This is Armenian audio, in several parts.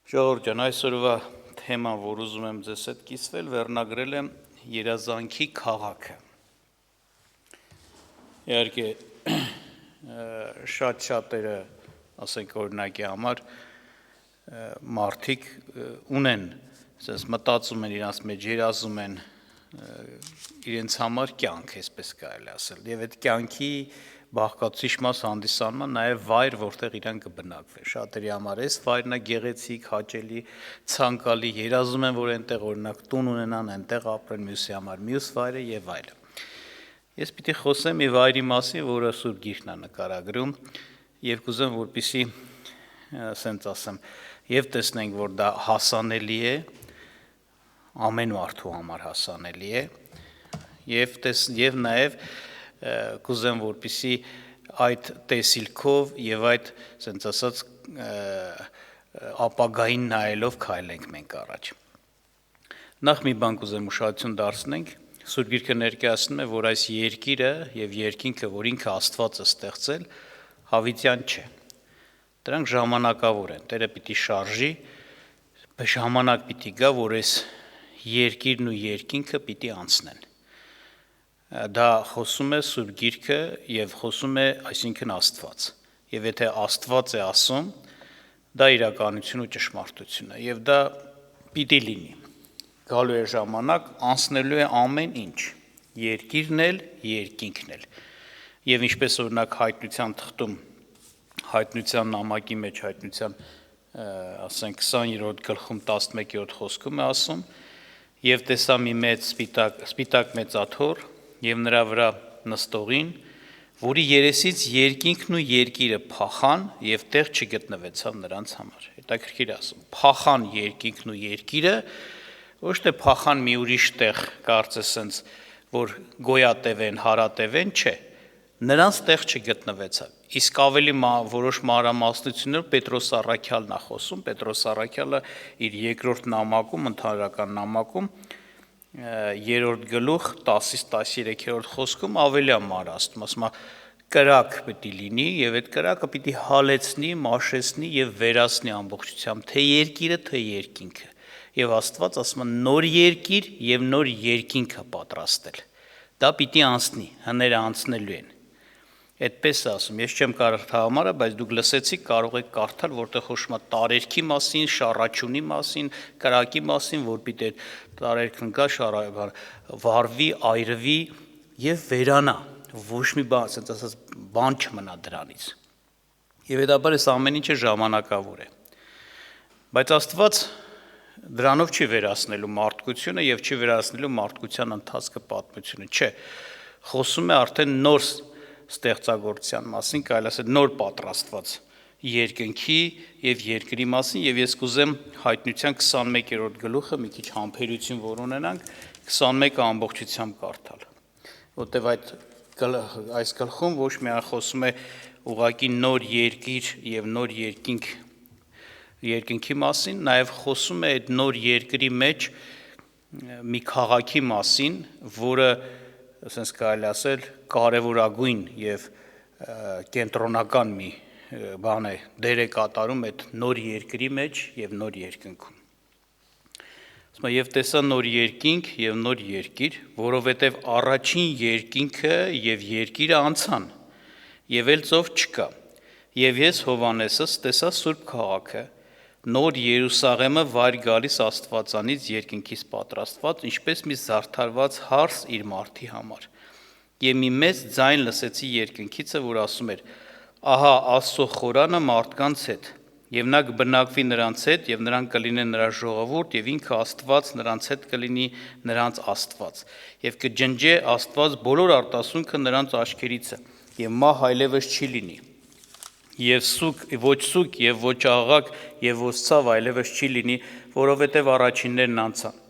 Ժողովուրդ ջան, այսօրվա թեման, որ ուզում եմ ձեզ հետ կիսվել, վերնագրել եմ երազանքի քաղաքը։ Իհարկե, շատ-շատերը, ասենք օրինակի համար, մարդիկ ունեն, մտածում են իրենց մեջ, երազում են իրենց համար կյանք, այսպես կարելի ասել, եւ այդ կյանքի բաղկացուցիչ մաս հանդիսանում է նաև վայր, որտեղ իրեն կբնակվեն։ Շատերի համար այս վայրն է գեղեցիկ, հաճելի, ցանկալի, երազում են, որ այնտեղ օրինակ տուն ունենան, այնտեղ ապրեն, մյուսի համար մյուս վայրը եւ այլն։ Ես պիտի խոսեմ մի վայրի մասին, որը Սուրբ Գիրքն է նկարագրում, եւ կուզեմ, որպեսզի ասենց ասեմ, եւ տեսնենք, որ դա հասանելի է, ամեն մարդու համար հասանելի է, եւ նաեւ կուզեմ, որպեսզի այդ տեսիլքով եւ այդ, ասենց ասած, ապագային նայելով քայլենք մենք առաջ։ Նախ մի բան կուզեմ ուշադրություն դարձնենք, Սուրբ Գիրքը ներկայացնում է, որ այս երկիրը եւ երկինքը, որ ինքը Աստված է ստեղծել, հավիտյան չէ։ Դրանք ժամանակավոր են, Տերը պիտի շարժի, ժամանակ պիտի գա, որ այս երկիրն ու երկինքը պիտի անցնեն։ Դա խոսում է Սուրբ Գիրքը եւ խոսում է, այսինքն Աստված։ Եվ եթե Աստված է ասում, դա իրականություն ու ճշմարտություն է եւ դա պիտի լինի։ Գալու է ժամանակ, անցնելու է ամեն ինչ, երկիրն էլ, երկինքն էլ։ Եվ ինչպես օրինակ հայտնության թղթում, հայտնության նամակի մեջ հայտնության, ասենք 20-րդ գլխում 11-րդ խոսքում է ասում. «Եվ տեսա մի մեծ սպիտակ մեծաթոռ եւ նրա վրա նստողին, որի երեսից երկինքն ու երկիրը փախան եւ տեղ չգտնվեցավ նրանց համար»։ Հետաքրքիր ասում, փախան երկինքն ու երկիրը, ոչ թե փախան մի ուրիշ տեղ, կարծես sense, որ գոյատևեն, հարատևեն, չէ։ Նրանց տեղ չգտնվեցավ։ Իսկ ավելի որոշ մանրամասնություններ Պետրոս Առաքյալն է խոսում, Պետրոս Առաքյալը իր երկրորդ նամակում, ընդհանրական նամակում, 3-րդ գլուխ 10-ից 13-րդ խոսքում ավելի է մանրացնում, ասում է կրակ պիտի լինի եւ այդ կրակը պիտի հալեցնի, մաշեցնի եւ վերացնի ամբողջությամբ թե երկիրը, թե երկինքը։ Եվ Աստված ասում է նոր երկիր եւ նոր երկինքը պատրաստել։ Դա պիտի անցնի, հները անցնելու են։ Այդպես է ասում, ես չեմ կարդա համարը, բայց դուք լսեցիք, կարող եք կարդալ, որտեղ խոսում է տարերքի մասին, շառաչյունի մասին, կրակի մասին, որ պիտի տարերքն գա, վառվի, այրվի եւ վերանա։ Ոչ մի բան, ասած ասած, բան չմնա դրանից։ Եվ հետաբար այս ամեն ինչը ժամանակավոր է։ Բայց Աստված դրանով չի վերացնելու մարդկությունը եւ չի վերացնելու մարդկության ընթացքը պատմությունը, չէ։ Խոսում է արդեն նոր ստեղծագործության մասին, կարելի ասել նոր պատրաստված երկնքի եւ երկրի մասին եւ ես կուզեմ հայտնության 21-րդ գլուխը մի քիչ համբերություն որ ունենանք 21-ը ամբողջությամբ կարդալ, որտեւ այս գլխում ոչ միայն խոսում է ուղղակի նոր երկիր եւ նոր երկինքի մասին, նաև խոսում է այդ նոր երկրի մեջ մի քաղաքի մասին, որը, ասենց կարելի ասել, կարևորագույն եւ կենտրոնական մի բան է, դեր է կատարում այդ նոր երկրի մեջ եւ նոր երկնքում։ Ասում է եւ տեսա նոր երկինք եւ նոր երկիր, որովհետեւ առաջին երկինքը եւ երկիրը անցան, եւ էլ ծով չկա։ Եվ ես Հովհաննեսս տեսա Սուրբ քաղաքը, նոր Երուսաղեմը վայր գալիս Աստվածանից երկինքից պատրաստված, ինչպես մի զարդարված հարս իր մարդի համար։ Եվ մի մեծ ձայն լսեցի երկնքիցը, որ ասում էր. «Ահա Աստծո խորանը մարդկանց հետ, եւ նա կբնակվի նրանց հետ, եւ նրանք կլինեն նրա ժողովուրդ, եւ ինքը Աստված նրանց հետ կլինի նրանց Աստված, եւ կջնջե Աստված բոլոր արտասունքը նրանց աչքերիցը, եւ մահ այլևս չի լինի։ Եվ ոչ սուկ եւ ոչ աղաղակ եւ ոչ ցավ այլևս չի լինի, որովհետեւ առաջիններն անցան»։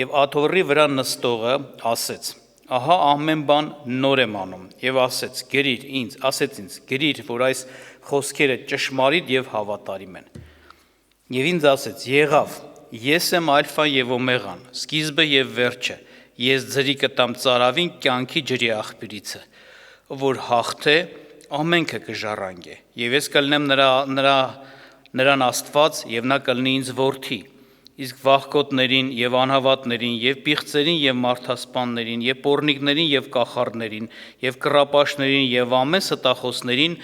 Եվ աթոռի վրա նստողը ասեց. «Ահա ամեն բան նոր եմ անում», եւ ասեց ինձ, գրիր, որ այս խոսքերը ճշմարիտ եւ հավատարիմ են։ Եվ ինձ ասեց. «Եղավ, ես եմ ալֆան եւ օմեղան, սկիզբը եւ վերջը, ես ձրի կտամ ծարավին կյանքի ջրի աղբյուրիցը, որ հաղթե ամենքը կժառանգե, եւ ես կլնեմ նրա նրան Աստված եւ նա կլինի ինձ որդի, իսկ վախկոտներին եւ անհավատներին եւ պիղծերին եւ մարդասպաններին եւ պոռնիկներին եւ կախարդներին եւ կռապաշտներին եւ ամեն ստախոսներին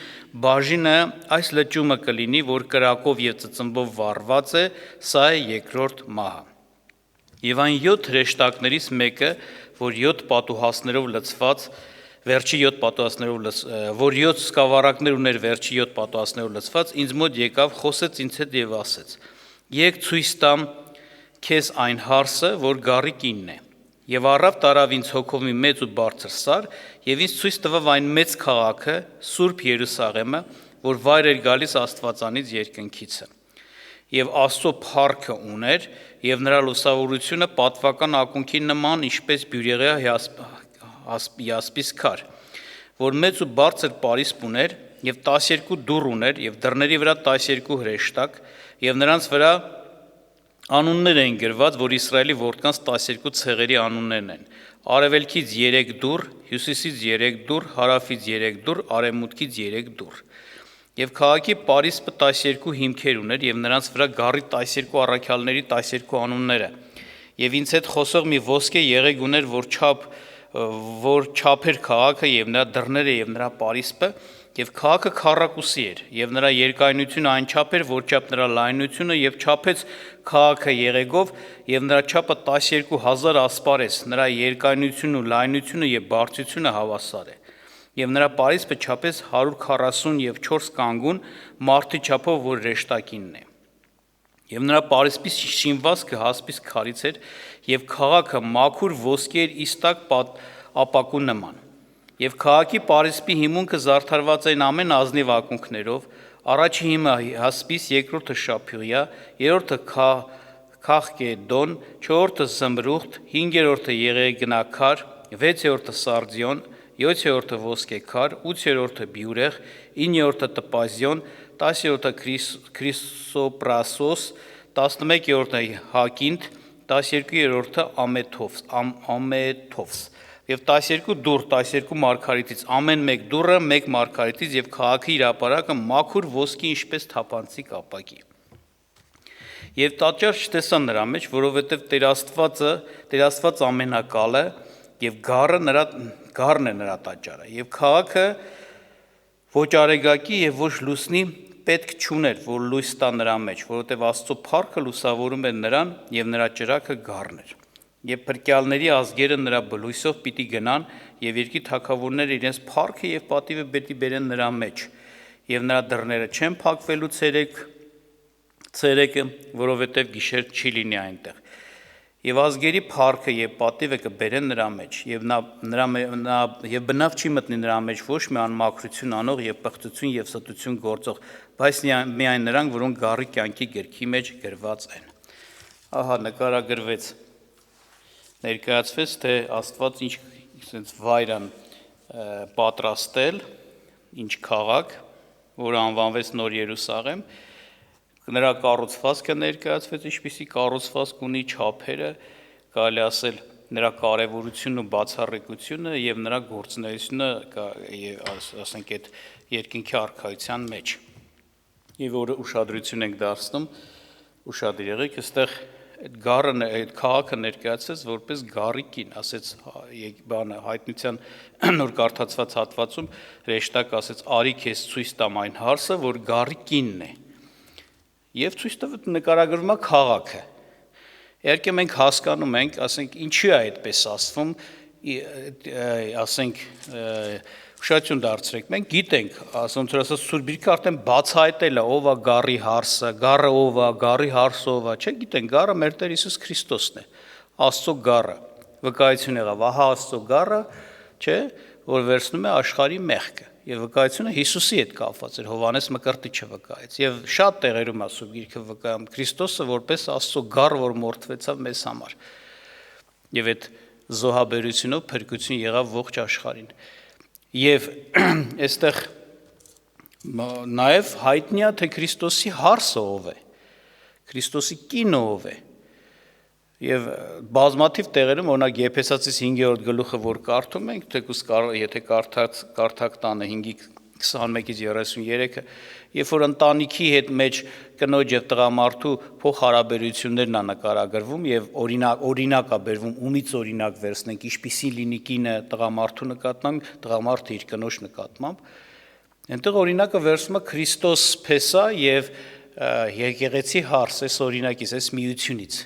բաժինը այս լճումը կլինի, որ կրակով եւ ծծմբով վառված է, սա է երկրորդ մահը։ Եվ այն 7 հրեշտակներից մեկը, որ 7 պատուհասներով լցված, վերջի 7 պատուհասներով որ 7 սկավառակներ ուներ վերջի 7 պատուհասներով լցված, ինձ մոտ եկավ, խոսեց ինձ հետ եւ ասեց. Եկ ցույց տամ քեզ այն հարսը, որ գառի կինն է։ Եվ առավ տարավ ինձ հոգով մի մեծ ու բարձր սար, եւ ինձ ցույց տվավ այն մեծ քաղաքը, Սուրբ Երուսաղեմը, որ վայր էր գալիս Աստվածանից երկնքիցը։ Եվ Աստծո փառքը ուներ, եւ նրա լուսավորությունը պատվական ակունքի նման, ինչպես բյուրեղյա յասպիս քար, որ մեծ ու բարձր պարիսպ ուներ, եւ 12 դուռ ուներ, եւ դռների վրա 12 հրեշտակ, եւ նրանց վրա անուններ են գրված, որ Իսրայելի որդկանց 12 ցեղերի անուններն են։ Արևելքից 3 դուռ, հյուսիսից 3 դուռ, հարավից 3 դուռ, արևմուտքից 3 դուռ։ Եվ քաղաքի պարիսպը 12 հիմքեր ուներ, եւ նրանց վրա գառի 12 առաքյալների 12 անունները։ Եվ ինձ հետ խոսող մի ոսկե եղեգ ուներ, որ չափեր քաղաքը եւ նրա դռները եւ նրա պարիսպը, եւ քաղաքը քառակուսի էր, եւ նրա երկայնությունը այնչափ էր, որչափ նրա լայնությունը, եւ չափեց քաղաքը եղեգով, եւ նրա չափը 12000 ասպարեզ, նրա երկայնությունն ու լայնությունը եւ բարձրությունը հավասար է։ Եվ նրա պարիսպը չափեց 144 կանգուն մարդի չափով, որ հրեշտակինն է։ Եվ նրա պարիսպի շինվածքը հասպիս քարից էր, եւ քաղաքը մաքուր ոսկի էր իստակ ապակու նման։ Եւ քաղաքի պարիսպի հիմունքը զարդարված էին ամեն ազնիվ ակունքներով, առաջի հիմը հասպիս, երկրորդը շապյուղյա, երրորդը քաղկեդոն, չորրորդը զմրուխտ, հինգերորդը եղեգնակար, վեցերորդը սարդիոն, 7-րդը ոսկեքար, 8-րդը բյուրեղ, 9-րդը տպազիոն, 10-րդը քրիսոպրասոս, 11-րդը հակինդ, 12-րդը ամեթովս, եւ 12 դուռ 12 մարգարիտից, ամեն մեկ դուռը մեկ մարգարիտից, եւ քաղաքի իրապարակը մաքուր ոսկի ինչպես թափանցիկ ապակի։ Եվ տաճար չտեսա նրա մեջ, որովհետեւ Տեր Աստված ամենակալը եւ գառն է նրա տաճարը, եւ քաղաքը ոչ արեգակի եւ ոչ լուսնի պետք չուներ, որ լույս տա նրա մեջ, որովհետեւ Աստծո փառքը լուսավորում էր նրան եւ նրա ճրագը գառն էր։ Եվ փրկյալների ազգերը նրա բլույսով պիտի գնան, եւ երկի թագավորները իրենց փառքը եւ պատիվը պիտի բերեն նրա մեջ, եւ նրա դռները չեն փակվելու ցերեկը, որովհետեւ գիշեր չի լինի այնտեղ։ Եվ ազգերի փառքը եւ պատիվը կբերեն նրա մեջ, եւ բնավ չի մտնի նրա մեջ ոչ մի անմաքրություն անող եւ պղծություն եւ ստություն գործող, բայց միայն նրանք, որոնք գառի կյանքի գրքի մեջ գրված են։ Ահա նկարագրվեց, ներկայացվեց, թե Աստված ինչ sense վայրան պատրաստել, ինչ քաղաք, որը անվանվեց Նոր Երուսաղեմ, նրա կառուցվածքը ներկայացվեց, ինչպիսի կառուցվածք ունի, չափերը, կարելի ասել նրա կարևորությունն ու բացառիկությունը եւ նրա գործունեությունը, ասենք այդ երկինքի արքայության մեջ։ Եվ որը ուշադրություն ենք դարձնում, ուշադիր եղեք, այստեղ այդ գառը, այդ քաղաքը ներկայացած որպես գառի կին, ասեց հայտնության նոր կարդացված հատվածում հրեշտակ ասեց, արի քեզ ցույց տամ այն հարսը, որ գառի կինն է։ Եվ ցույց տվեց նկարագրվում է քաղաքը։ Իհարկե մենք հասկանում ենք, ասենք, ինչի է այդպես ասվում, ասենք, ուշադրություն դարձրեք, մենք գիտենք, ասենք, Սուրբ Գիրքը արդեն բացահայտել է, ով է գառի հարսը, գառը ով է, գառի հարսը ով է, չէ՞, գիտենք, գառը մեր Տեր Հիսուս Քրիստոսն է, Աստծո գառը, վկայություն եղավ, ահա Աստծո գառը, չէ, որ վերցնում է աշխարհի մեղքը։ Եվ վկայությունը Հիսուսի հետ կապված էր, Հովհաննես Մկրտիչը վկայեց։ Եվ շատ տեղերում է Սուրբ Գիրքը վկայում Քրիստոսը որպես Աստծո գառ, որ մորթվեցավ մեզ համար։ Եվ այդ զոհաբերությունով փրկություն եղավ ողջ աշխարհին։ Եվ այստեղ նաև հայտնի է, թե Քրիստոսի հարսը ով է, Քրիստոսի կինը ով է։ Եվ բազմաթիվ տեղերում, օրինակ Եփեսացիս 5-րդ գլուխը, որ կարդում ենք, թեկուզ եթե կարդակ տանը 21-ից 33-ը, երբ որ ընտանիքի հետ մեջ կնոջ եւ տղամարդու փոխհարաբերություններն է նկարագրվում եւ օրինակ է բերվում, ումից օրինակ վերցնենք, ինչպիսի լինի կինը տղամարդու նկատմամբ, տղամարդը իր կնոջ նկատմամբ, այնտեղ օրինակը վերցվում է Քրիստոս փեսա եւ եկեղեցի հարս, այս օրինակից, այս միությունից։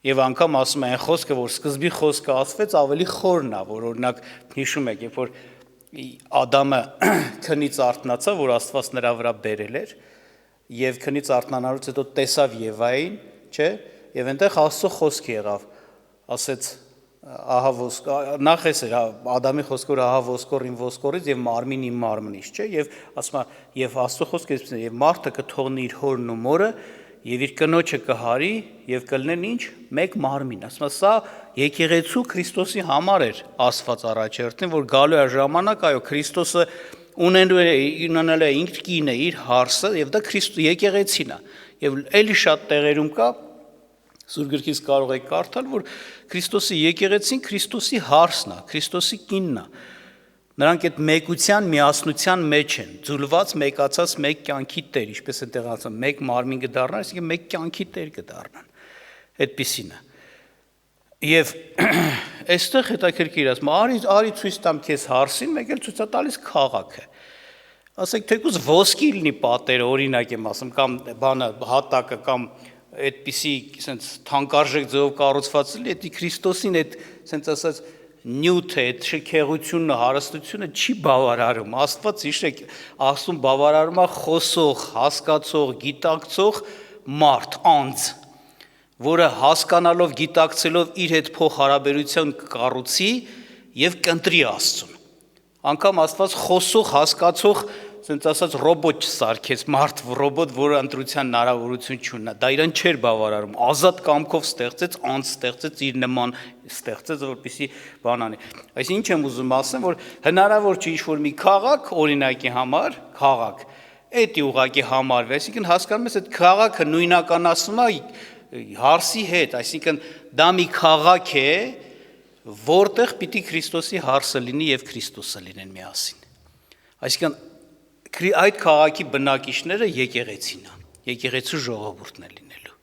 Եվ անգամ ասում է այն խոսքը, որ սկզբի խոսքը ասվեց, ավելի խորն է, որ օրինակ հիշում եք, երբ որ Ադամը քնից արթնացավ, որ Աստված նրա վրա բերել էր, եւ քնից արթնանալուց հետո տեսավ Եվային, չէ՞, եւ այնտեղ Աստծո խոսք եղավ, ասեց ահա նախ էս էր Ադամի խոսքը, որ ահա ոսկորին ոսկորից եւ մարմին իմ մարմնից, չէ՞, եւ ասում է եւ Աստծո խոսքը էսպես է, եւ մարդը կթողնի իր հորն ու մորը եւ իր կնոջը կհարի եւ կլինեն ինչ մեկ մարմին, ասում է սա եկեղեցու Քրիստոսի համար էր ասված առաջերտին, որ գալու է ժամանակ, այո, Քրիստոսը ունենալ է իր կինը, իր հարսը եւ դա եկեղեցին է եւ էլի շատ տեղերում կա Սուրբ գրքից կարող եք կարդալ, որ Քրիստոսի եկեղեցին Քրիստոսի հարսն է, Քրիստոսի կինն է։ Նրանք այդ մեկության, միասնության մեջ են, ձուլված, մեկացած մեկ կյանքի տեր, ինչպես է տեղացան, մեկ մարմին կդառնան, այսինքն մեկ կյանքի տեր կդառնան։ Այդպիսին է։ Եվ այստեղ հետաքրքիր ասում, արի ցույց տամ քեզ հարսին, մեկ էլ ցույց է տալիս քաղաքը։ Ասեք, թեկուզ ոսկի լինի պատերը, օրինակ եմ ասում, կամ բանը հատակը կամ այդպիսի sense թանկարժեք ձևով կառուցված լինի, դա Քրիստոսին այդ sense ասած նյութը, այդ շքեղությունը, հարստությունը չի բավարարում։ Աստված իշեք, ասում բավարարում է խոսող, հասկացող, գիտակցող մարդ, անձ, որը հասկանալով, գիտակցելով իր հետ փոխհարաբերություն կառուցի եւ կընտրի Աստծուն։ Անկամ Աստված խոսող, հասկացող ասենց ասած ռոբոտ չսարքեց, մարդ ռոբոտ, որը ընտրության հնարավորություն չունի, դա իրեն չէր բավարարում, ազատ կամքով ստեղծեց, անձ ստեղծեց, իր նման ստեղծեց, որպեսզի բան անի։ Այսինքն ինչ եմ ուզում ասեմ, որ հնարավոր չի ինչ-որ մի քաղաք, օրինակի համար, քաղաք, էդի ուղղակի համարվի, այսինքն հասկանում ես, այդ քաղաքը նույնականացվում է հարսի հետ, այսինքն դա մի քաղաք է, որտեղ պիտի Քրիստոսի հարսը լինի եւ Քրիստոսը լինեն միասին։ Այսինքն այդ քաղաքի բնակիչները եկեղեցին են, եկեղեցու ժողովուրդն է լինելու։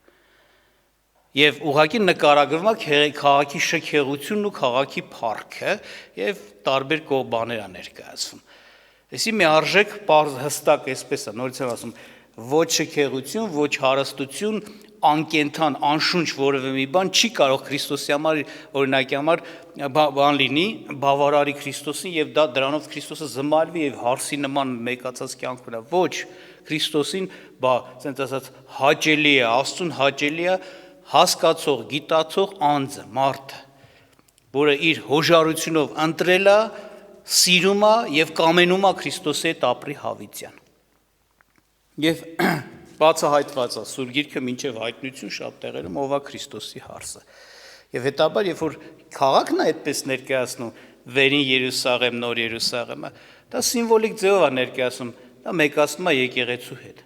Եվ ուղղակի նկարագրվում է քաղաքի շքեղությունն ու քաղաքի փառքը եւ տարբեր բաներ է ներկայացվում։ Այսի մի արժեք հստակ էսպես է, նորից եմ ասում, ոչ շքեղություն, ոչ հարստություն, անկենթան, անշունչ որևէ մի բան չի կարող Քրիստոսի համար, օրինակի համար բան լինի, բավարարի Քրիստոսին եւ դա դրանով Քրիստոսը զմալվի եւ հարսի նման մեկացած կյանք ունենա։ Ոչ, Քրիստոսին, ասենց ասած, հաճելի է, Աստծուն հաճելի է հասկացող, գիտացող անձը, մարդը, որը իր հոժարությունով ընտրել է, սիրում է եւ կամենում է Քրիստոսի հետ ապրի հավիտյան։ Եվ բացահայտված է Սուրբ Գիրքը մինչև հայտնություն շատ տեղերում ով է Քրիստոսի հարսը։ Եվ հետաբար, երբ որ քաղաքն է այդպես ներկայացնում վերին Երուսաղեմ, նոր Երուսաղեմը, դա սիմվոլիկ ձևով է ներկայացնում, դա մեկացնում է եկեղեցու հետ։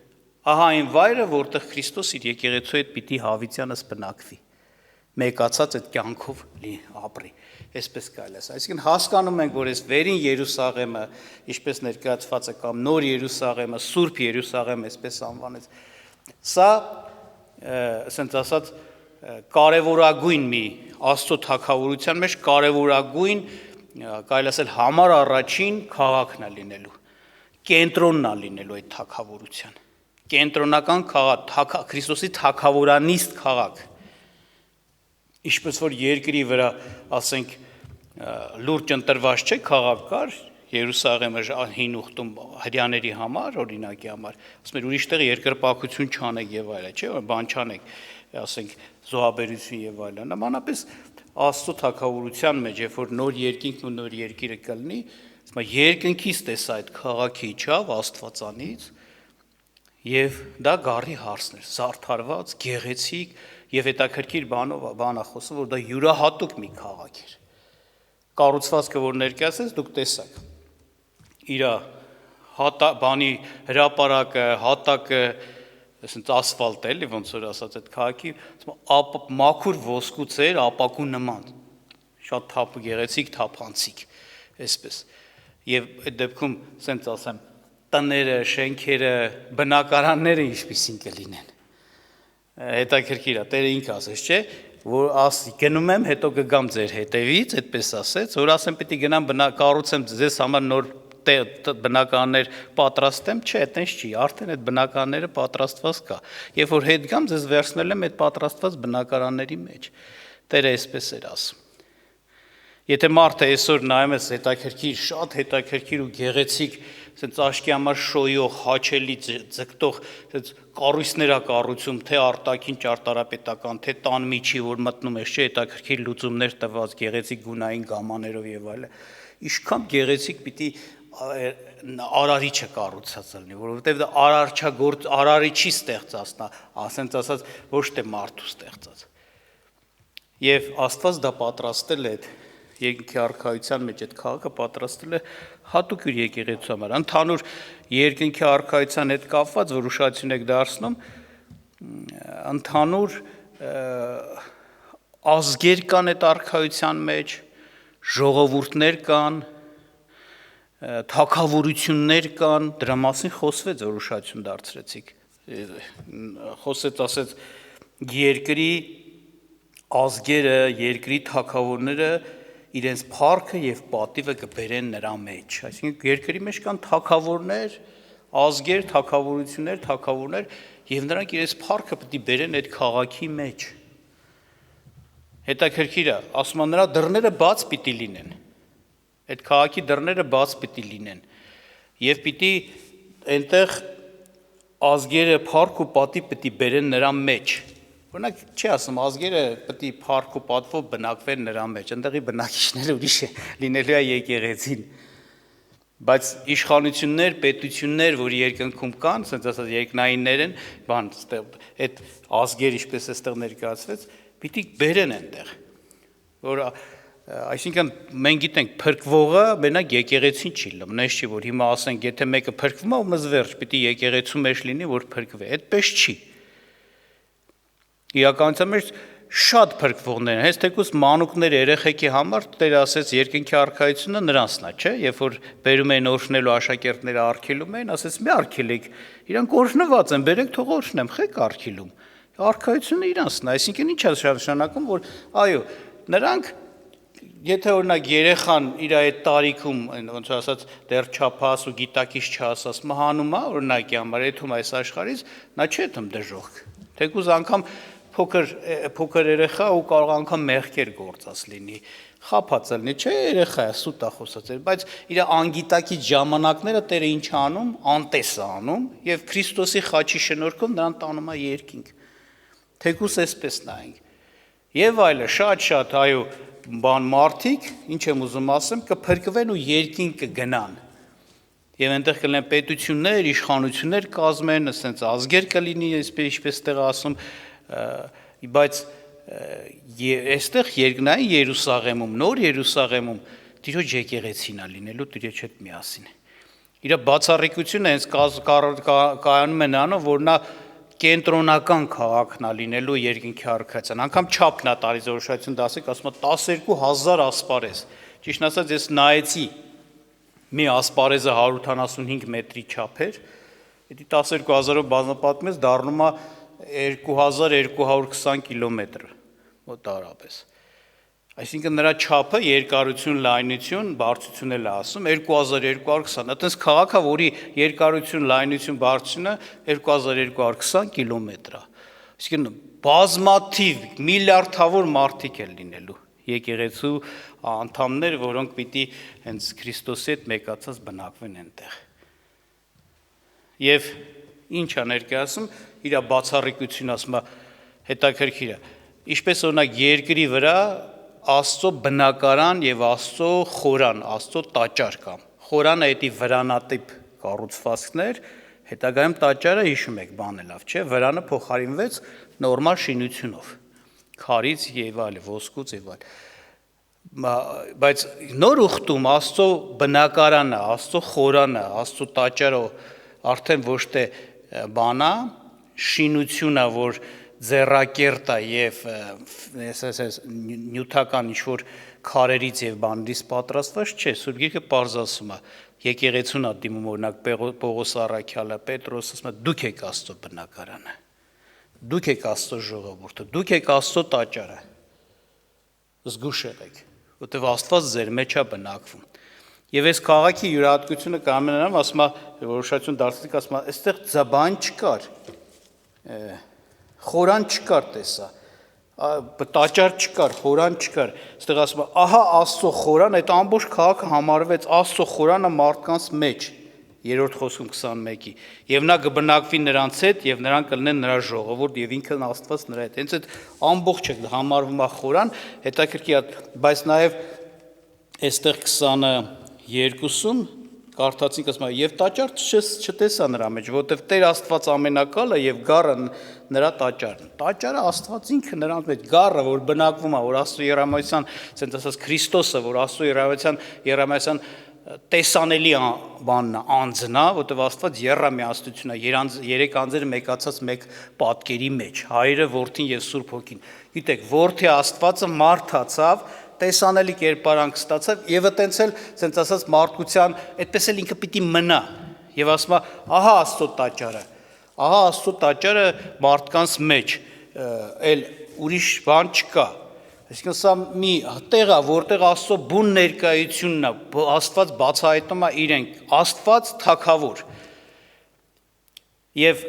Ահա այն վայրը, որտեղ Քրիստոս իր եկեղեցու հետ պիտի հավիտյանս բնակվի, մեկացած այդ կյանքով ապրի, այսպես կարելի է։ Այսինքն հասկանում ենք, որ այս վերին Երուսաղեմը, ինչպես ներկայացված է կամ նոր Երուսաղեմը, Սուրբ Երուսաղեմ, այսպես անվանեց, սա, ասենց ասած, կարևորագույն մի Աստծո թագավորության մեջ կարևորագույն, կարելի ասել համար առաջին քաղաքն է լինելու, կենտրոնն է լինելու այդ թագավորության, կենտրոնական քաղաք, Քրիստոսի թագավորանիստ քաղաք, ինչպես որ երկրի վրա, ասենք, լուրջ ընտրված չէ քաղաք կար, Երուսաղեմը հին ուխտում հրյաների համար, օրինակի համար, ասում էր ուրիշ տեղ երկրպագություն չանեք եւ այլն, չէ՞, որ բան չանեք, ասենք, զոհաբերություն եւ այլն։ Նմանապես Աստծո թագավորության մեջ, երբ որ նոր երկինքն ու նոր երկիրը կլինի, ասում է երկնքից տեսա այդ քաղաքի իջավ Աստվածանից եւ դա գառի հարսն էր, զարդարված, գեղեցիկ եւ հետաքրքիր բանա խոսում, որ դա յուրահատուկ մի քաղաք էր։ Կառուցվածքը, որ ներկայացես, դուք տեսաք։ Իր բանի հրապարակը, հատակը, այսինքն ասֆալտ էլի, ոնց որ ասած այդ քաղաքի, մաքուր ոսկուց էր, ապակու նման, շատ գեղեցիկ, թափանցիկ, այսպես։ Եվ այդ դեպքում, ասենց ասեմ, տները, շենքերը, բնակարանները ինչպիսին կլինեն։ Հետաքրքիր է, Տերը ինքը ասեց, չէ, որ գնում եմ, հետո կգամ ձեր հետևից, այդպես ասեց, որ ասեմ պիտի գնամ կառուցեմ ձեզ համար նոր բնականներ պատրաստեմ, չէ, այտենց չի, արդեն այդ բնականները պատրաստված կա։ Երբ որ հետ գամ, ձեզ վերցնել եմ այդ պատրաստված բնակարանների մեջ։ Տերը այսպես էր ասում։ Եթե մարդը այսօր նայում ես հետաքրքիր, շատ հետաքրքիր ու գեղեցիկ, ասենց աշկի համար շոյող, հաչելի, ձգտող, ասենց կառույցներ է կառուցում, թե արտաքին ճարտարապետական, թե տան միջի, որ մտնում ես, չէ, հետաքրքիր լուծումներ տված, գեղեցիկ գունային գամաներով եւ այլն։ Ինչքան գեղեցիկ պիտի արարիչը կառուցած լինի, որովհետեւ դա արարիչի ստեղծած նա, ասենց ասած, ոչ թե մարդու ստեղծած։ Եվ Աստված դա պատրաստել է երկինքի արքայության մեջ այդ քաղաքը պատրաստել է հատուկ իր եկեղեցու համար։ Ընդհանուր երկինքի արքայության հետ կապված, որ ուշադրություն եք դարձնում, ընդհանուր ազգեր կան այդ արքայության մեջ, ժողովուրդներ կան, թագավորություններ կան, դրա մասին խոսվեց, որ ուշադրություն դարձրեցիք։ Խոսեց, ասեց, երկրի ազգերը, երկրի թագավորները իրենց փառքը եւ պատիվը կբերեն նրա մեջ։ Այսինքն երկրի մեջ կան թագավորներ, ազգեր, թագավորություններ, եւ նրանք իրենց փառքը պետք է բերեն այդ քաղաքի մեջ։ Հետաքրքիր է, ասում են նրա դռները բաց պիտի լինեն։ Այդ քաղաքի դռները բաց պիտի լինեն։ Եվ պիտի այնտեղ ազգերը փառք ու պատիվ պիտի բերեն նրա մեջ։ Օրինակ չի ասում ազգերը պետք է փառք ու պատվով բնակվեն նրա մեջ, այնտեղի բնակիչները ուրիշ է, լինելու է եկեղեցին, բայց իշխանություններ, պետություններ, որ երկնքում կան, ասենց ասած երկնայիններ են, բան, այդ ազգեր ինչպես էստեղ ներկայացվեց, պիտի բերեն այնտեղ, որ այսինքն մենք գիտենք փրկվողը մենակ եկեղեցին չի լինում, նես չի, որ հիմա ասենք, եթե մեկը փրկվում է, ումս վերջ, պիտի եկեղեցու մեջ լինի, որ փրկվի, այդպես չի։ Իրականության մեջ շատ փրկվողներ են, հենց թեկուզ մանուկներ երեխեքի համար Տերը ասեց երկինքի արքայությունը նրանցն է, չէ՞, երբ որ բերում էին օրհնելու աշակերտները արգելում էին, ասեց մի արգելեք, իրանք օրհնված են, բերեք թող օրհնեմ, խեք արգելում։ Արքայությունը իրանցն է, այսինքն ի՞նչ է նշանակում, որ այո, նրանք եթե օրինակ երեխան իր այդ տարիքում, ոնց ասած, դեռ չափահաս ու գիտակից չհասած մահանում է, օրինակի համար եթում այս աշխարհից, նա չի թում դժոխք։ Թեկուզ անգամ փոքր երեխա ու կարող անգամ մեղքեր գործած լինի, խափած լինի, չէ, երեխա է, սուտ է խոսած, բայց իր անգիտակից ժամանակները Տերը ինչ անում, անտես է անում եւ Քրիստոսի խաչի շնորհքով նրան տանում է երկինք։ Թեկուզ այսպես նայենք։ Եվ այլը շատ, այո, բան մարդիկ, ինչ եմ ուզում ասեմ, կփրկվեն ու երկինք կգնան։ Եվ այնտեղ կլինեն պետություններ, իշխանություններ կազմեն, ասենց ազգեր կլինի, ինչպես տեղ ասում, բայց այստեղ երկնային Երուսաղեմում, նոր Երուսաղեմում Տիրոջ եկեղեցին է լինելու Տիրոջ հետ միասին։ Իր բացառիկությունը հենց կայանում է նրանով, որ նա կենտրոնական քաղաքն է լինելու երկինքի արքայության, անգամ չափն է տալիս որոշություն դասեք, ասում է 12,000 ասպարեզ, ճիշտ ասած ես նայեցի, մի ասպարեզը 185 մետրի չափ էր, դա 12,000-ով բազմապատկում ես դառնում է 2220 կիլոմետր մոտավորապես։ Այսինքն նրա չափը երկարություն, լայնություն, բարձրություն էլ ասում 2220, այդպես քաղաքը, որի երկարություն, լայնություն, բարձրությունը 2220 կիլոմետր է։ Այսինքն բազմաթիվ միլիարդավոր մարդիկ են լինելու եկեղեցու անդամներ, որոնք պիտի հենց Քրիստոսի հետ մեկացած բնակվեն այնտեղ։ Եվ ինչ է ներկայացում, իր բացառիկությունը ասում է հետաքրքիր է։ Ինչպես օրինակ երկրի վրա Աստծո բնակարան եւ Աստծո խորան, Աստծո տաճար կա։ Խորանը դա վրանատիպ կառուցվածքներ, հետագայում տաճարը հիշում եք, բան է լավ, չէ՞, վրանը փոխարինվեց նորմալ շինությունով, քարից եւ այլ, ոսկուց եւ այլ։ Բայց նոր ուխտում Աստծո բնակարանը, Աստծո խորանը, Աստծո տաճարը արդեն ոչ թե բանա, շինությունա, որ ձեռակերտ է եւ նյութական ինչ-որ քարերից եւ բանից պատրաստված չէ, Սուրբ Գիրքը պարզ ասում է, եկեղեցուն ա դիմում օրինակ Պողոս Առաքյալը, Պետրոսը ասում է դուք եք Աստծո բնակարանը, դուք եք Աստծո ժողովուրդը, դուք եք Աստծո տաճարը, զգուշ եղեք, որտեղ Աստված ձեր մեջ է բնակվում։ Եվ այս քաղաքի յուրահատկությունը կամենանամ, ասում է որոշություն դարձրիկ, ասում է այստեղ ձաբան չկար, խորան չկար տեսա, տաճար չկար, խորան չկար, այստեղ ասում է ահա Աստծո խորան, այդ ամբողջ քաղաքը համարվեց Աստծո խորանը մարդկանց մեջ, 3-րդ խոսքում 21-ի, եւ նա կբնակվի նրանց հետ եւ նրանք կլինեն նրա ժողովուրդ եւ ինքը Աստված նրա հետ։ Հենց այդ ամբողջը համարվում է խորան, հետաքրքիր է, բայց նաեւ այստեղ 22-ում կարդացինք ասում է եւ տաճար չտեսա նրա մեջ, որովհետեւ Տեր Աստված ամենակալը եւ գառը նրա տաճարն։ Տաճարը Աստված ինքը նրանց մեջ, գառը, որ բնակվում է, որ Աստծո երամայության, ասենց ասած Քրիստոսը, որ Աստծո երամայության տեսանելի բանն է, անձն է, որովհետև Աստված եռամիաստություն է, երեք անձերը մեկացած մեկ պատկերի մեջ, Հայրը, Որդին եւ Սուրբ Հոգին։ Գիտեք, Որդի Աստվածը մարդացավ, տեսանելի կերպարանք ստացավ եւ այտենց էլ, ասենց ասած մարդկության, այդպես էլ ինքը պիտի մնա։ Եվ ասում է, ահա Աստծո տաճարը մարդկանց մեջ, էլ ուրիշ բան չկա։ Այսինքն սա մի տեղ է, որտեղ Աստծո բուն ներկայությունն է, Աստված բացահայտում է իրեն, Աստված թագավոր։ Եվ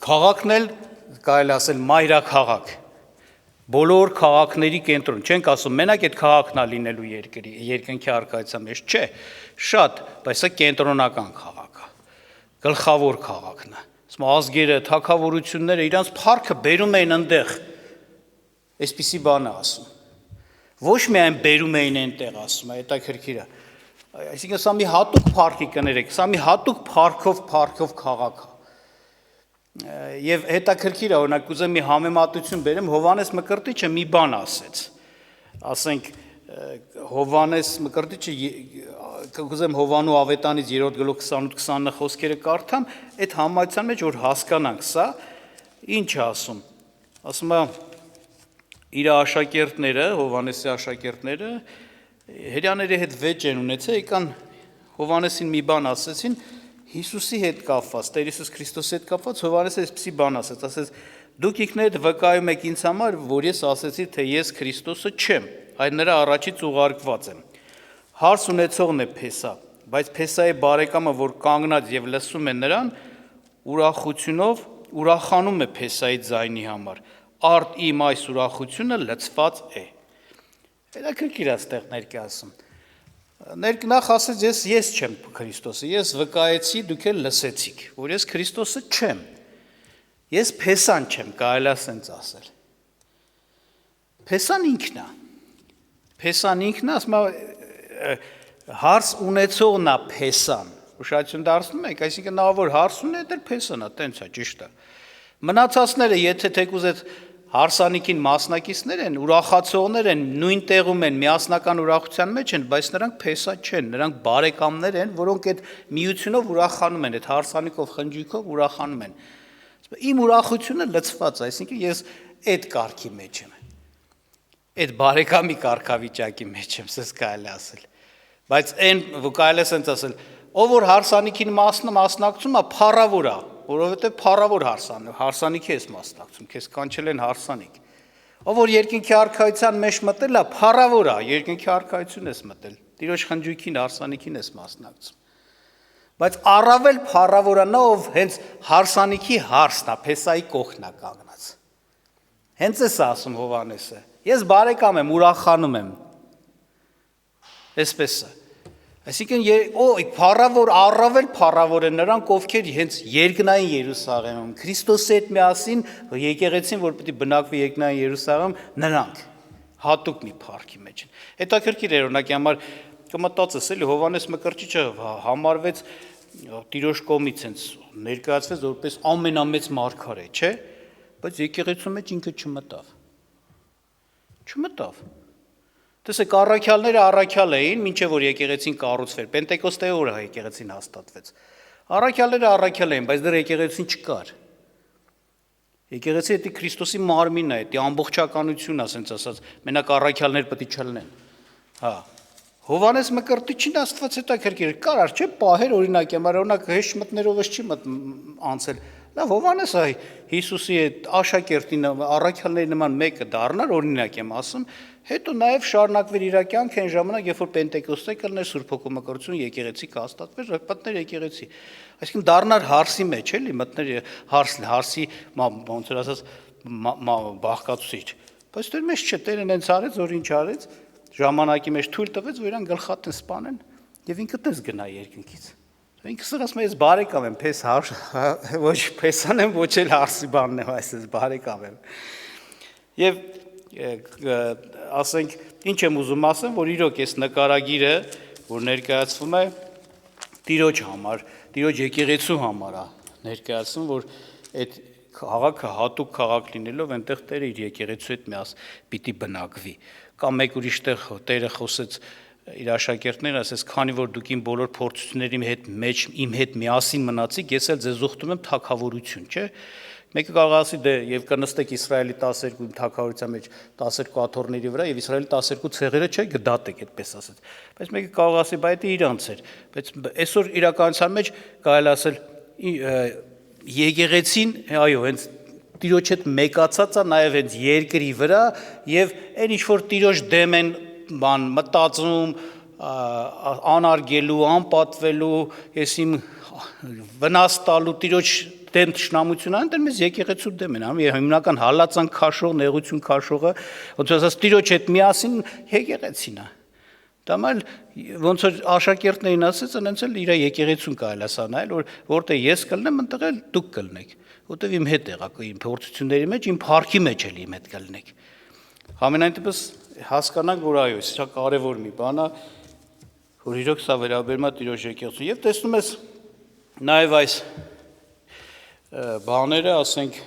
քաղաքն էլ կարելի ասել մայրաքաղաք, բոլոր քաղաքների կենտրոն, չենք ասում մենակ այդ քաղաքն է լինելու երկնքի առկայության մեջ, չէ, շատ, բայց սա կենտրոնական քաղաք է, գլխավոր քաղաքն է։ Ասում ազգերը, թագավորությունները իրանց փառքը բերում էին այնտեղ, այսպիսի բան է ասում։ Ոչ միայն բերում էին այնտեղ, ասում է, հետաքրքիր է։ Այսինքն սա մի հատուկ փառքի կներեք, սա մի հատուկ փառքով քաղաք է։ Եվ հետաքրքիր է, օրինակ կուզեմ մի համեմատություն բերեմ, Հովհաննես Մկրտիչը մի բան ասեց։ Ասենք Հովհաննես Մկրտիչը կուզեմ Հովանու Ավետանից 3-րդ գլուխ 28-29 խոսքերը կարդամ, այդ համայնության մեջ որ հասկանանք սա, ինչ է ասում։ Ասում է իր աշակերտները, Հովհաննեսի աշակերտները հрьяաների հետ վեճ են ունեցել, եկան Հովհաննեսին մի բան ասեցին, Հիսուսի հետ կապված, Տեր Հիսուս Քրիստոսի հետ կապված Հովհաննեսը այսպիսի բան ասեց, դուք ինքներդ վկայում եք ինձ համար, որ ես ասեցի, թե ես Քրիստոսը չեմ, այլ նրա առաջից ուղարկված եմ։ Հարս ունեցողն է Փեսա, բայց Փեսայի բարեկամը, որ կանգնած եւ լսում է նրան, ուրախությունով ուրախանում է Փեսայի ձայնի համար։ Արդ իմ այս ուրախությունը լցված է։ Հետաքրքիր է այստեղ ներկայացում։ Նախ ասեց ես չեմ Քրիստոսը, ես վկայեցի, դուք էլ լսեցիք, որ ես Քրիստոսը չեմ։ Ես Փեսան չեմ, կարելի է ասենց ասել։ Փեսան ինքն է։ Փեսան ինքն է, ասում է հարս ունեցողն է Փեսան։ Ուշադրություն դարձնում եք, այսինքն նա որ հարս ունի, դա Փեսան է, տենց է, ճիշտ է։ Մնացածները, եթե թեկուզ այդ հարսանիքին մասնակիցներ են, ուրախացողներ են, նույն տեղում են, միասնական ուրախության մեջ են, բայց նրանք Փեսա չեն, նրանք բարեկամներ են, որոնք այդ միությունով ուրախանում են, այդ հարսանիքով, խնջույքով ուրախանում են։ Իմ ուրախությունը լցված է, այսինքն ես այդ կարգի մեջ եմ, այդ բարեկամի կարգավիճակի մեջ եմ, սենց կարելի ասել։ Բայց այն կարելի է սենց ասել, ով որ հարսանիքին մասնակցում է, փառավոր է, որովհետև փառավոր հարսանիքի ես մասնակցում, քեզ կանչել են հարսանիք։ Ով որ երկինքի արքայության մեջ մտել է, փառավոր է, երկինքի արքայություն ես մտել, Տիրոջ խնջույքին, հարսանիքին ես մասնակցում։ Բայց առավել փառավոր է նա, ով հենց հարսանիքի հարսն է, Փեսայի կողքն է կանգնած։ Հենց էս ասում Հովհաննեսը։ Ես բարեկամ եմ, ուրախանում եմ։ Այսպես է։ Այսինքն փառավոր, առավել փառավոր են նրանք, ովքեր հենց երկնային Երուսաղեմում, Քրիստոսի հետ միասին եկեղեցին, որ պիտի բնակվի երկնային Երուսաղեմ, նրանք հատուկ մի փառքի մեջ են։ Հետաքրքիր է, օրինակի համար կմտածես, էլի Հովհաննես Մկրտիչը համարվեց Տիրոջ կողմից հենց ներկայացվեց որպես ամենամեծ մարգարե, չէ՞, բայց եկեղեցու մեջ ինքը չմտավ։ Չմտավ։ Տեսեք, առաքյալները առաքյալ էին, մինչև որ եկեղեցին կառուցվեր, Պենտեկոստեի օրը եկեղեցին հաստատվեց։ Առաքյալները առաքյալ էին, բայց դեռ եկեղեցին չկար։ Եկեղեցի դա Քրիստոսի մարմինն է, դա ամբողջականությունն է, ասենց ասած, մենակ առաքյալներ պետք է չլինեն։ Հա, Հովանես Մկրտիչին Աստված հետաքրքիր կարար չէ պահեր օրինակ եմ արոնակ հեշտ մտներովս չի անցել լավ Հովանես այ Հիսուսի այդ աշակերտին առաքյալների նման մեկը դառնար օրինակ եմ ասում հետո նաև շարունակվեր իր կյանքը այն ժամանակ երբ որ Պենտեկոստե կլներ Սուրբ Հոգու մկրտություն եկեղեցի կհաստատվեր մտներ եկեղեցի այսինքն դառնար հարսի մեջ էլի մտներ հարսի ոնց որ ասած բաղկացուցիչ բայց դեռ մեզ չէ Տերն հենց արեց որ ինչ արեց ժամանակի մեջ թույլ տվեց որ իրան գլխատն սպանեն եւ ինքը դες գնա երկնքից ինքը ասում ես բարեկամ եմ պես ոչ պեսան եմ ոչ էլ հարսի բանն եմ այսպես բարեկամ եմ եւ ասենք ինչ եմ ուզում ասեմ որ իրոք այս նկարագիրը որ ներկայացվում է տիրոջ համար տիրոջ եկեղեցու համար է ներկայացում որ այդ քաղաքը հատուկ քաղաք լինելով այնտեղ Տերը իր եկեղեցու հետ միաս պիտի բնակվի կամ մեկ ուրիշ տեղ Տերը խոսեց իր աշակերտներին ասես քանի որ դուք իմ բոլոր փորձությունների մեջ իմ հետ միասին մնացիք ես էլ ձեզ ուխտում եմ թագավորություն չէ մեկը կարող ասի դե եւ կնստեք Իսրայելի 12 թագավորության մեջ 12 աթոռների վրա եւ Իսրայելի 12 ցեղերը չէ գդատեք այդպես ասած բայց մեկը կարող ասի բայ դա իրանց էր բայց այսօր իրականության մեջ կարելի ասել եկեղեցին այո հենց տիրոջ հետ մեկացած է նաև հենց երկրի վրա եւ այն ինչ որ տիրոջ դեմ են բան մտածում անարգելու անպատվելու ես իմ վնաս տալու տիրոջ դեմ ճշնամություն ան դեռ մեզ եկեղեցու դեմ են անում հիմնական հալածան քաշող նեղություն քաշողը ոնց ասած տիրոջ հետ միասին եկեղեցին է Դամալ ոնց որ աշակերտներին ասեց, այնց էլ իր եկեղեցուն կարելի է նայել, որ որտեղ ես կլնեմ, այնտեղ էլ դուք կլնեք, որտեղ իմ հետ եղաք իմ փորձությունների մեջ, իմ փառքի մեջ էլ իմ հետ կլնեք։ Համենայն դեպս հասկանանք, որ այո, սա կարևոր մի բան է, որ իրոք սա վերաբերում է Տիրոջ եկեղեցուն։ Եվ տեսնում ես նաև այս բաները, ասենք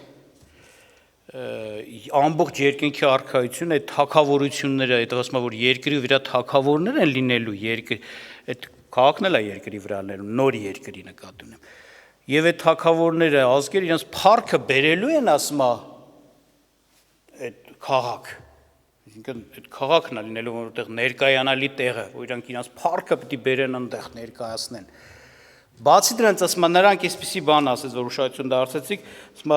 ամբողջ երկնքի արքայությունը այդ թագավորությունները այդ ասում որ երկրի վրա թագավորներ են լինելու երկրի այդ քաղաքն էլ է երկրի վրա լինելու նոր երկրի նկատի ունեմ եւ այդ թագավորները ազգեր իրենց փառքը բերելու են ասում այդ քաղաք այսինքն այդ քաղաքն է լինելու որտեղ ներկայանալի տեղը որ իրանք իրենց փառքը պիտի բերեն այնտեղ ներկայացնեն բացի դրանից ասում նրանք այսպիսի բան ասեց որ ուշադրություն դարձեցիք ասում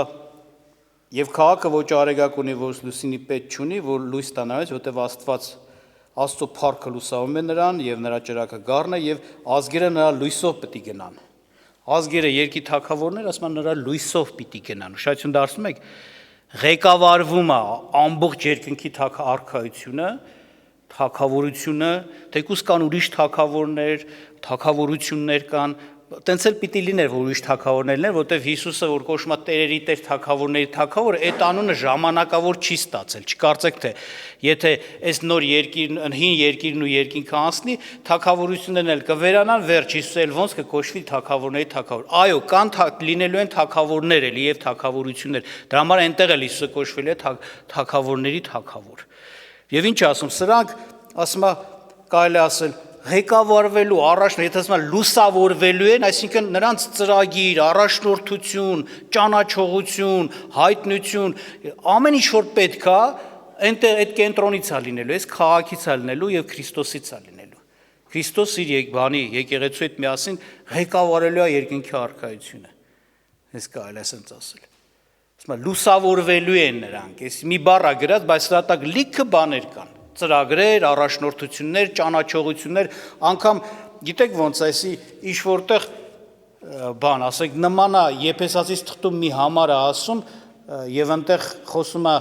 Եվ քաղաքը ոչ արեգակ ունի, որ լուսինի պետք չունի, որ լույս ստանալից, որտեղ Աստված Աստծո փառքը լուսավում է նրան եւ նրա ճրագը գառն է եւ ազգերը նրա լույսով պիտի գնան։ Ազգերը երկի թագավորներ, ասում են նրա լույսով պիտի գնան։ Ուշադրություն դարձնում եք, ղեկավարվում է ամբողջ երկնքի արքայությունը, թագավորությունը, թեկուզ կան ուրիշ թագավորներ, թագավորություններ կան Տենց էլ պիտի լիներ, որ ուրիշ թագավորներն են, որտեղ Հիսուսը, որ կոչվում է Տերերի Տեր թագավորների թագավոր, այդ անունը ժամանակավոր չի ստացել։ Չկարծեք թե եթե այս նոր երկիրն, հին երկիրն ու երկինքը անցնի, թագավորություններն էլ կվերանան, վերջ Հիսուսը էլ ոնց կկոչվի թագավորների թագավոր։ Այո, կան լինելու են թագավորներ էլի եւ թագավորություններ։ Դրա համար այնտեղ էլ Հիսուսը կոչվել է թագավորների թագավոր։ Եվ ինչ ասում, սրանք ասում է կարելի ասել ղեկավարվելու առաջ եթե ասում լուսավորվելու են, այսինքն նրանց ծրագիր, առաջնորդություն, ճանաչողություն, հայտնություն, ամեն ինչ որ պետք է, այնտեղ այդ կենտրոնից է լինելու, այս քաղաքից է լինելու եւ Քրիստոսից է լինելու։ Քրիստոս իր եկեղեցու հետ միասին ղեկավարելու է երկնքի արքայությունը։ Այս կարելի է ասենց ասել։ Ասում լուսավորվելու են նրանք, այս մի բառ է գրած, բայց սրա տակ լիքը բաներ կան։ Ծրագրեր, առաջնորդություններ, ճանաչողություններ, անգամ գիտեք ոնց այսի ինչ որտեղ բան, ասենք նման է Եփեսացիս թղթում մի համար է ասում եւ այնտեղ խոսում է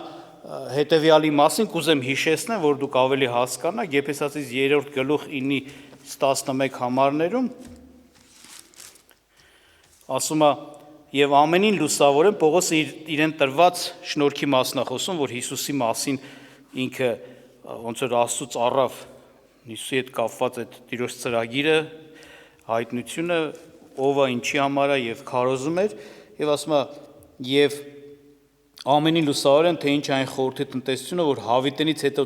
հետեւյալի մասին, կուզեմ հիշեցնեմ, որ դուք ավելի հասկանաք, Եփեսացիս 3-րդ գլուխ 9-ից 11 համարներում ասում է եւ ամենին լուսավորեն Պողոսը իրեն տրված շնորհքի մասն է խոսում, որ Հիսուսի մասին ինքը ոնց որ Աստծուց առավ Հիսուսի հետ կապված այդ Տիրոջ ծրագիրը, հայտնությունը, ով է ինչի համար է եւ քարոզում էր եւ ասում է եւ ամենին լուսավորեն թե ինչ այն խորհրդի տնտեսությունը, որ Հավիտենից հետո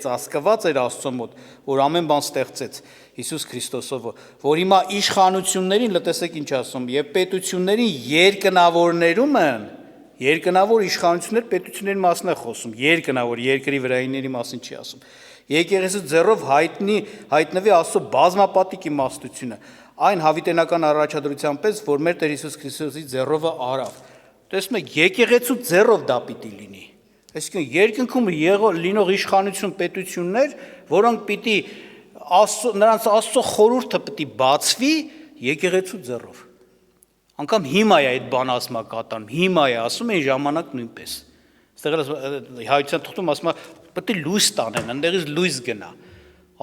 ծածկված էր Աստծո մոտ, որ ամեն բան ստեղծեց Հիսուս Քրիստոսով, որ հիմա իշխանություններին, լսեք ինչ ասում, եւ պետություններին երկնավորներում են Երկնավոր իշխանություններ պետությունների մասն է խոսում, երկնավոր երկրի վրայինների մասին չի ասում։ Եկեղեցու ձեռով հայտնվի Աստծո բազմապատիկ իմաստությունը, այն հավիտենական առաջադրության պես, որ մեր Տեր Հիսուս Քրիստոսի ձեռովը արավ։ Տեսնում եք, եկեղեցու ձեռով դա պիտի լինի։ Այսինքն երկնքում լինող իշխանություն պետություններ, որոնք պիտի նրանց Աստծո խորհուրդը պիտի բացվի եկեղեցու ձեռով։ Անկամ հիմա է այդ բանը ասում կատարում, հիմա է ասում այն ժամանակ նույնպես։ Այստեղ հայության թղթում ասում է պետք է լույս տանեն, այնտեղից լույս գնա։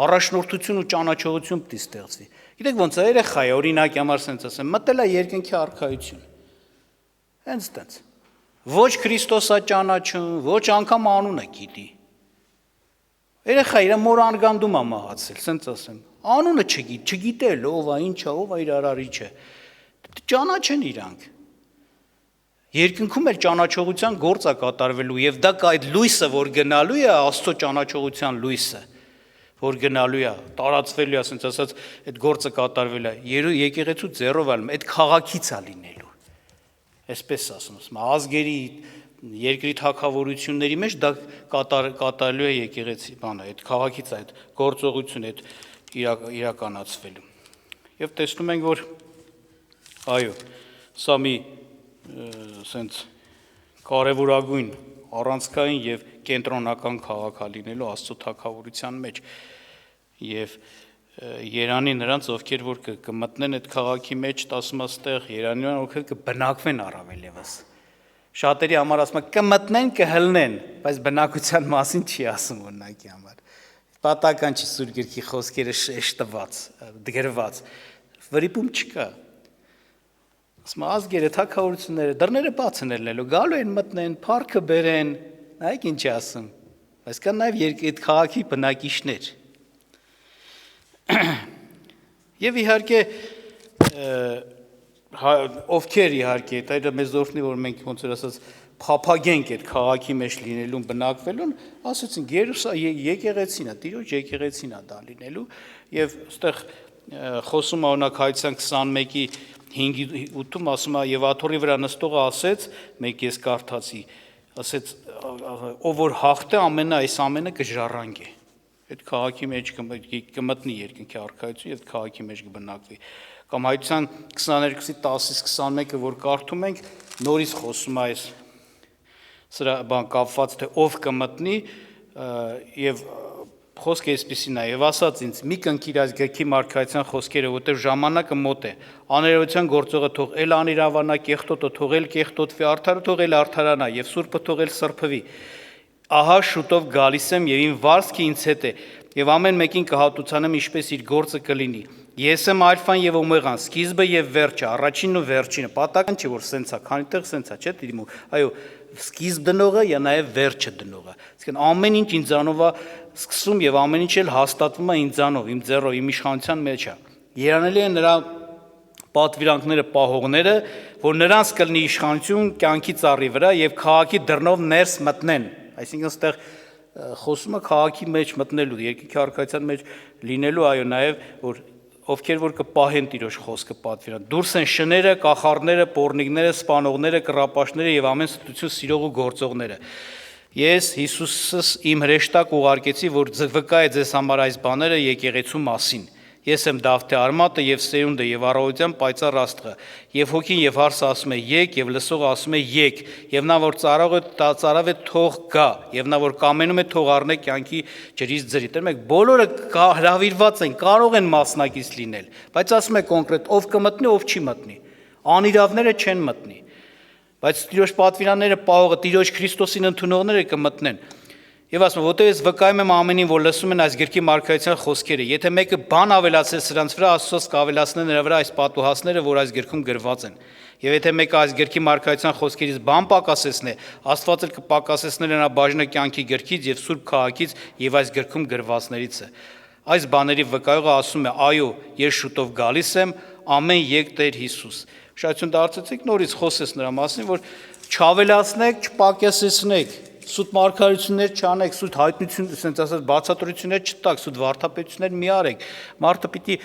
Առաջնորդություն ու ճանաչողություն պիտի ստեղծվի։ Գիտեք ոնց է երեխա է, օրինակի համար ասենց ասեմ, մտել է երկնքի արքայություն։ Հենց տենց։ Ոչ Քրիստոսա ճանաչում, ոչ անգամ անունը գիտի։ Երեխա իր մոր արգանդում է մահացել, ասենց ասեմ։ Անունը չգիտել, ով է, ինչ է, ով է իր արարիչը։ Ճանաչեն իրանք։ Երկնքում էլ ճանաչողության գործ է կատարվելու եւ դա այդ լույսը, որ գնալու է, Աստծո ճանաչողության լույսը, որ գնալու է, տարածվելու է, ասենց ասած, այդ գործը կատարվելու է։ Եկեղեցու ձեռով ալում, այդ քաղաքից է լինելու։ Այսպես ասում, ազգերի, երկրի թագավորությունների մեջ դա կատարելու է եկեղեցի բանը, այդ քաղաքից է, այդ գործողությունը, այդ իրականացվելու։ Եվ տեսնում ենք, որ այո, սա մի սենց կարևորագույն առանցքային եւ կենտրոնական քաղաք է լինելու Աստծո թագավորության մեջ եւ Երանի նրանց, ովքեր որ կմտնեն այդ քաղաքի մեջ, ասում աստեղ Երանյան ովքեր կբնակվեն առավել եւս։ Շատերի համար ասում է կմտնեն, կհլնեն, բայց բնակության մասին չի ասում օրինակի համար։ Պատական չի Սուրբ Գրքի խոսքերը շեշտված, դգրված։ Վրիպում չկա։ Ասում ազգերը, թագավորությունները դռները բաց են ելնելու, գալու են մտնեն, փառքը բերեն, նայեք ինչ է ասում։ Բայց կան նաև այդ քաղաքի բնակիչներ։ Եվ իհարկե ովքեր իհարկե, դա մեզ օրհնի, որ մենք ոնց որ ասած փափագենք այդ քաղաքի մեջ լինելուն, բնակվելուն, ասացինք եկեղեցին է, Տիրոջ եկեղեցին է դա լինելու, եւ այստեղ խոսում օրինակ Հայցյան 21-ի 5-8-ում ասում է եւ աթոռի վրա նստողը ասեց, մեկ ես կարդացի, ասեց ով որ հաղթե այս ամենը կժառանգի։ Այդ քաղաքի մեջ կմտնի երկնքի արքայություն եւ քաղաքի մեջ կբնակվի։ Կամ Հայցյան 22-ի 10-ից 21-ը որ կարդում ենք, նորից խոսում է այս սրա բան կապված թե ով կմտնի եւ խոսքը այսպեսին է, եւ ասաց ինձ մի կնքիր այս գրքի մարգարեության խոսքերը, որտեղ ժամանակը մոտ է, աներևության գործողը թող էլ անիրավանա, կեղտոտը թող էլ կեղտոտվի, արդարը թող էլ արդարանա, եւ սուրբը թող էլ սրբվի։ Ահա շուտով գալիս եմ եւ իմ վարձքը ինձ հետ է, եւ ամեն մեկին կհատուցանեմ ինչպես իր գործը կլինի։ Ես եմ ալֆան եւ օմեգան, սկիզբը եւ վերջը, առաջինն ու վերջինը։ Պատական չի որ սենց է, քանի տեղ սենց է, չէ՞ դիմու։ Այո, սկիզբ դնողը եւ նաեւ վերջը դնողը։ Այսինքն ամեն ինչ ինձանով է սկսում եւ ամեն ինչ էլ հաստատվում է ինձանով, իմ ձեռով, իմ իշխանության մեջ է։ Երանելի է նրա պատվիրանքները պահողները, որ նրանց կլինի իշխանություն կյանքի ծառի վրա եւ քաղաքի դռնով ներս մտնեն։ Այսինքն այստեղ խոսումը քաղաքի մեջ մտնելու, երկնքի արքայության մեջ լինելու, այո, նաեւ որ ովքեր որ կպահեն Տիրոջ խոսքը պատվիրան։ Դուրս են շները, կախարդները, պոռնիկները, սպանողները, կռապաշտները եւ ամեն ստություն սիրող ու գործողները։ Ես Հիսուսս իմ հրեշտակ ուղարկեցի, որ վկա է ձեզ համար այս բաները եկեղեցու մասին։ Ես եմ Դավթի արմատը եւ սերունդը եւ առողջության պայծառ աստղը։ Եվ հոգին եւ հարսը ասում է եկ եւ լսողը ասում է եկ։ Եվ նա որ ծարավ է թող գա, եւ նա որ կամենում է թող առնե կյանքի ջրից ձրի։ Տեր մեկ բոլորը հրավիրված են, կարող են մասնակից լինել, բայց ասում է կոնկրետ ով կմտնի, ով չի մտնի։ Անիրավները չեն մտնի։ Բայց Տիրոջ պատվիրանները պահողը, Տիրոջ Քրիստոսին ընդունողները կմտնեն։ Եվ ասում որտեղ ես վկայում եմ ամենին, որ լսում են այս գրքի մարգարեության խոսքերը, եթե մեկը բան ավելացել սրանց վրա, Աստծոս կավելացնե նրա վրա այս պատուհասները, որ այս գրքում գրված են։ Եվ եթե մեկը այս գրքի մարգարեության խոսքերից բան պակասեցնե, Աստված էլ կպակասեցնի նրա բաժնը կյանքի գրքից եւ սուրբ քաղաքից եւ այս գրքում գրվածներից է։ Այս բաների վկայողը ասում է. այո, ես շուտով գալիս եմ, ամեն եկ Տեր Հիսուս։ Շայթություն դարձեցիք նորից խոսես նրա մասին, որ չավելացնեք, չպակասեցնեք, սուտ մարգարեություններ չանեք, սուտ հայտնություն, ասենց ասած բացատրություններ չտաք, սուտ վարդապետություններ մի արեք։ Մարդը պիտի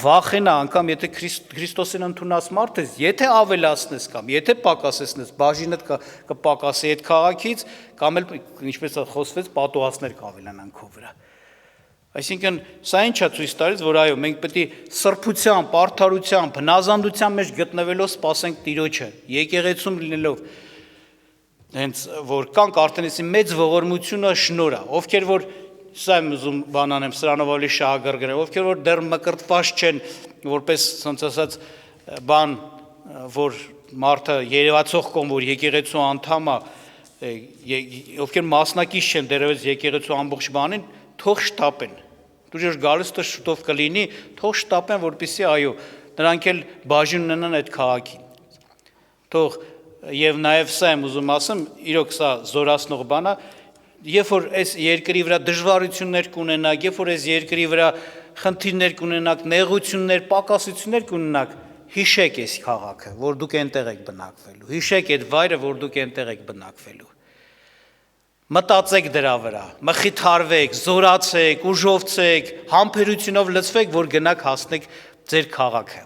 վախենա, անգամ եթե Քրիստոսին ընդունած մարդ ես, եթե ավելացնես կամ եթե պակասեցնես, բաժինդ կպակասի այդ քաղաքից, կամ էլ ինչպես խոսվեց, պատուհասներ կավելանան քո վրա։ Այսինքն սա ինչ է ցույց տալիս, որ այո, մենք պետք է սրբության, պարթարության, բնազանդության մեջ գտնվելով սпасենք Տիրոջը, եկեղեցում լինելով, հենց որ կանք Արտենիսի մեծ ողորմությունը շնորհը, ովքեր որ սա եմ ուզում բանանեմ, սրանով ավելի շահագրգռել, ովքեր որ դեռ մկրտված չեն, որպես ոնց ասած բան, որ մարդը երևացող կոմ, որ եկեղեցու անդամ է, ովքեր մասնակից չեն դերևս եկեղեցու ամբողջ բանին, թող շտապեն։ Դուր որ գալուց տը շուտով կլինի, թող շտապեն, որպեսզի այո, նրանք էլ բաժին ունենան այդ քաղաքին։ Թող եւ նաեւ սա եմ ուզում ասեմ, իրոք սա զորացնող բան է, երբ որ այս երկրի վրա դժվարություններ կունենաք, երբ որ այս երկրի վրա խնդիրներ կունենաք, նեղություններ, պակասություններ կունենաք, հիշեք այս քաղաքը, որ դուք այնտեղ եք բնակվելու։ Հիշեք այդ վայրը, որ դուք այնտեղ եք բնակվելու։ Մտածեք դրա վրա, մխիթարվեք, զորացեք, ուժովցեք, համբերությունով լցվեք, որ գնաք հասնեք ձեր քաղաքը,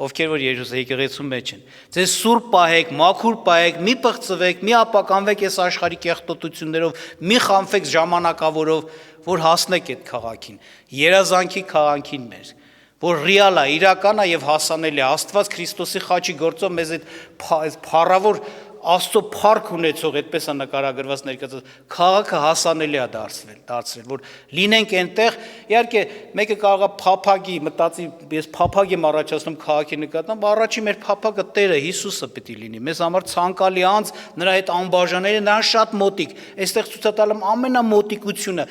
ովքեր որ եկեղեցու մեջ են։ Ձեզ սուրբ պահեք, մաքուր պահեք, մի պղծվեք, մի ապականվեք այս աշխարհի կեղտոտություններով, մի խանվեք ժամանակավորով, որ հասնեք այդ քաղաքին, երազանքի քաղաքին մեր, որ ռեալ է, իրական է եւ հասանելի է։ Աստված Քրիստոսի խաչի գործով մեզ այդ փառավոր Աստծո փառք ունեցող, այդպես է նկարագրված ներկայացած, քաղաքը հասանելի է դարձրել, որ լինենք այնտեղ, իհարկե մեկը կարող է փափագի, մտածի, ես փափագ եմ առաջացնում քաղաքի նկատմամբ, առաջի մեր փափագը Տերը Հիսուսը պետք է լինի, մեզ համար ցանկալի անձ, նրա այդ անբաժանելի, նրան շատ մոտիկ, այստեղ ցույց տալում ամենամոտիկությունը,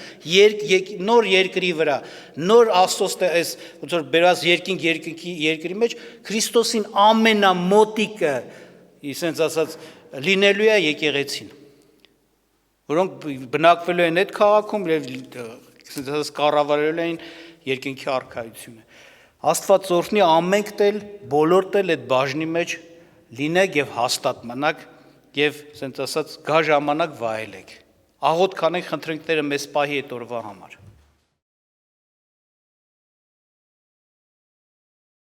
նոր երկրի վրա, նոր Աստծո այս ոնց որ բերված երկրի մեջ Քրիստոսին ամենամոտիկը, իսենց ասած լինելու է եկեղեցին, որոնք բնակվելու են այդ քաղաքում եւ կառավարելու են երկինքի արքայությունը։ Աստված օրհնի ամենք տել, բոլոր տել այդ բաժնի մեջ լինեք եւ հաստատ մնաք եւ ասենց ասած գա ժամանակ վայելեք։ Աղոթ կանենք, խնդրենք Տերը մեզ պահի այդ օրվա համար։